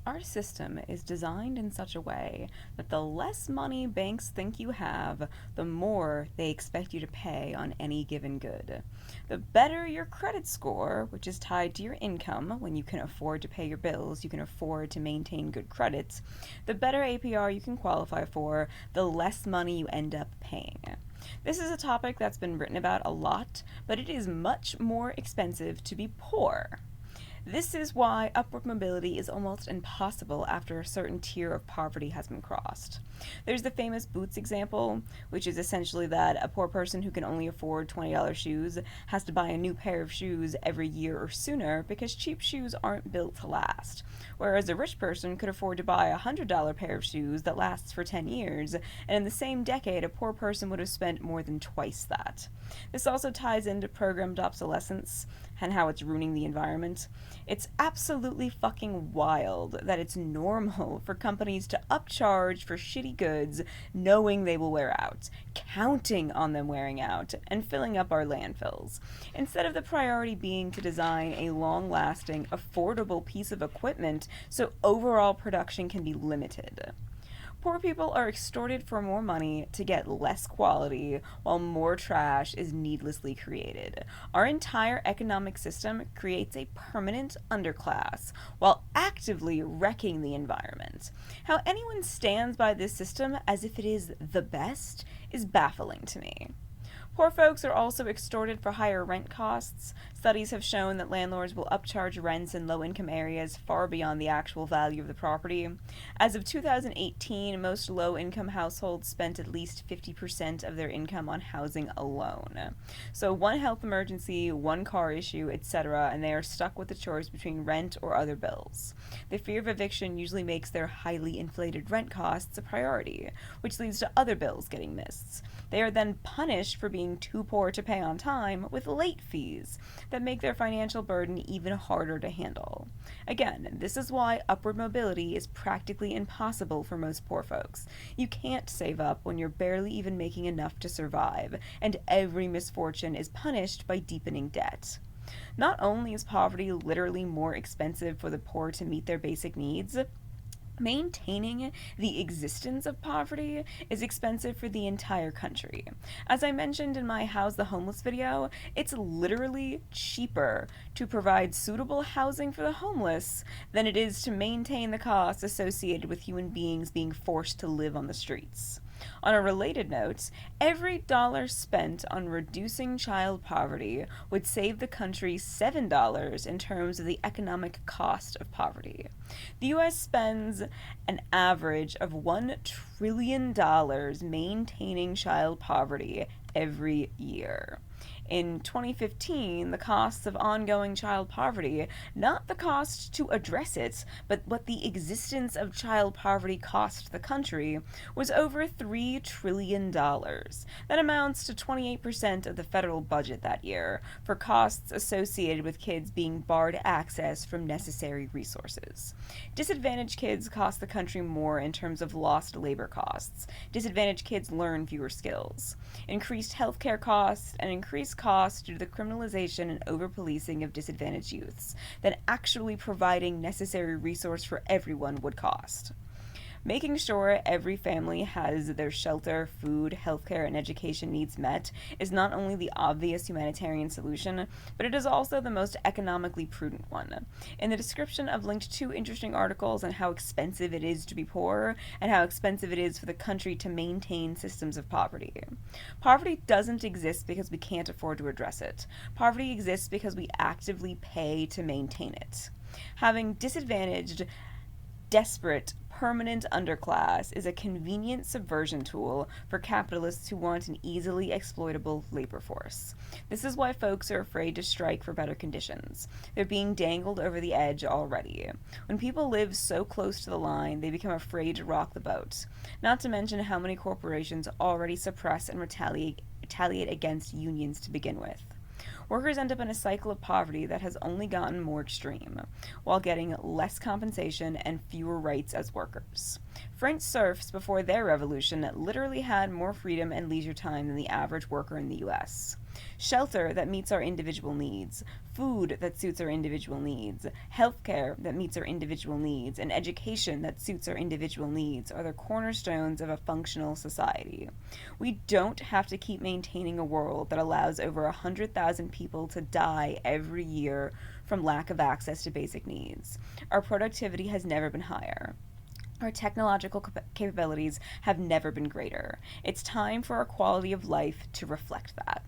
Our system is designed in such a way that the less money banks think you have, the more they expect you to pay on any given good. The better your credit score, which is tied to your income, when you can afford to pay your bills, you can afford to maintain good credit, the better APR you can qualify for, the less money you end up paying. This is a topic that's been written about a lot, but it is much more expensive to be poor. This is why upward mobility is almost impossible after a certain tier of poverty has been crossed. There's the famous boots example, which is essentially that a poor person who can only afford $20 shoes has to buy a new pair of shoes every year or sooner because cheap shoes aren't built to last. Whereas a rich person could afford to buy a $100 pair of shoes that lasts for 10 years, and in the same decade, a poor person would have spent more than twice that. This also ties into programmed obsolescence and how it's ruining the environment. It's absolutely fucking wild that it's normal for companies to upcharge for shitty goods knowing they will wear out, counting on them wearing out, and filling up our landfills, instead of the priority being to design a long lasting, affordable piece of equipment so overall production can be limited. Poor people are extorted for more money to get less quality while more trash is needlessly created. Our entire economic system creates a permanent underclass while actively wrecking the environment. How anyone stands by this system as if it is the best is baffling to me. Poor folks are also extorted for higher rent costs. Studies have shown that landlords will upcharge rents in low income areas far beyond the actual value of the property. As of 2018, most low income households spent at least 50% of their income on housing alone. So, one health emergency, one car issue, etc., and they are stuck with the choice between rent or other bills. The fear of eviction usually makes their highly inflated rent costs a priority, which leads to other bills getting missed. They are then punished for being too poor to pay on time with late fees that make their financial burden even harder to handle. Again, this is why upward mobility is practically impossible for most poor folks. You can't save up when you're barely even making enough to survive, and every misfortune is punished by deepening debt. Not only is poverty literally more expensive for the poor to meet their basic needs, maintaining the existence of poverty is expensive for the entire country. As I mentioned in my How's the Homeless video, it's literally cheaper to provide suitable housing for the homeless than it is to maintain the costs associated with human beings being forced to live on the streets. On a related note, every dollar spent on reducing child poverty would save the country $7 in terms of the economic cost of poverty. The US spends an average of $1 trillion maintaining child poverty every year. In 2015, the costs of ongoing child poverty, not the cost to address it, but what the existence of child poverty cost the country, was over $3 trillion. That amounts to 28% of the federal budget that year for costs associated with kids being barred access from necessary resources. Disadvantaged kids cost the country more in terms of lost labor costs. Disadvantaged kids learn fewer skills. Increased healthcare costs and increased costs due to the criminalization and over-policing of disadvantaged youths than actually providing necessary resource for everyone would cost. Making sure every family has their shelter, food, healthcare, and education needs met is not only the obvious humanitarian solution, but it is also the most economically prudent one. In the description, I've linked two interesting articles on how expensive it is to be poor and how expensive it is for the country to maintain systems of poverty. Poverty doesn't exist because we can't afford to address it. Poverty exists because we actively pay to maintain it. Having disadvantaged, desperate, permanent underclass is a convenient subversion tool for capitalists who want an easily exploitable labor force. This is why folks are afraid to strike for better conditions. They're being dangled over the edge already. When people live so close to the line, they become afraid to rock the boat. Not to mention how many corporations already suppress and retaliate against unions to begin with. Workers end up in a cycle of poverty that has only gotten more extreme, while getting less compensation and fewer rights as workers. French serfs before their revolution literally had more freedom and leisure time than the average worker in the US. Shelter that meets our individual needs, food that suits our individual needs, healthcare that meets our individual needs, and education that suits our individual needs are the cornerstones of a functional society. We don't have to keep maintaining a world that allows over 100,000 people to die every year from lack of access to basic needs. Our productivity has never been higher. Our technological capabilities have never been greater. It's time for our quality of life to reflect that.